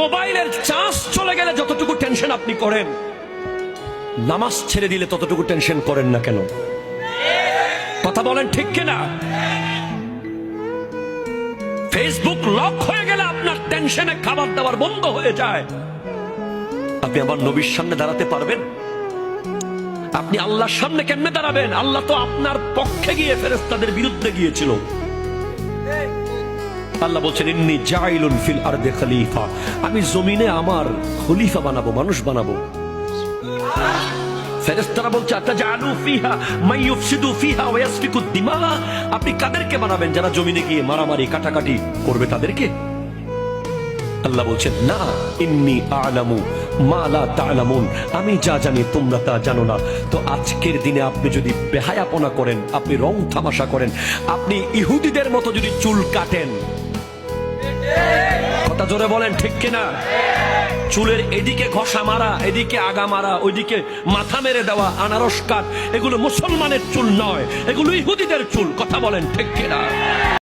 মোবাইলের চার্জ চলে গেলে যতটুকু টেনশন আপনি করেন, নামাজ ছেড়ে দিলে ততটুকু টেনশন করেন না কেন? কথা বলেন ঠিক কিনা? ফেসবুক লক হয়ে গেলে আপনার টেনশনে খাবার দাবার বন্ধ হয়ে যায়। আপনি আমার নবীর সামনে দাঁড়াতে পারবেন? আপনি আল্লাহর সামনে কেমনে দাঁড়াবেন? আল্লাহ তো আপনার পক্ষে গিয়ে ফেরেশতাদের বিরুদ্ধে গিয়েছিল। আল্লাহ বলছেন, ইন্নী জাইলুন ফিল আরদি খলিফা, আমি জমিনে আমার খলিফা বানাবো, মানুষ বানাবো। ফেরেশতারা বলছে, আতাজালু ফিহা মান ইউফসিদু ফিহা ওয়া ইয়াসফিকু দিমা, আপনি কাদেরকে বানাবেন যারা জমিনে গিয়ে মারামারি কাটাকাটি করবে তাদেরকে? আল্লাহ বলছেন, না, ইন্নী আ'লামু মা লা তা'লামুন, আমি যা জানি তোমরা তা জানো না। তো আজকের দিনে আপনি যদি বেহায়াপনা করেন, আপনি রং তামাশা করেন, আপনি ইহুদিদের মতো যদি চুল কাটেন, কথা জোরে বলেন ঠিক কিনা? চুলের এদিকে ঘষা মারা, এদিকে আগা মারা, ওইদিকে মাথা মেরে দেওয়া, আনারস কাট, এগুলো মুসলমানের চুল নয়, এগুলো ইহুদিদের চুল। কথা বলেন ঠিক কিনা?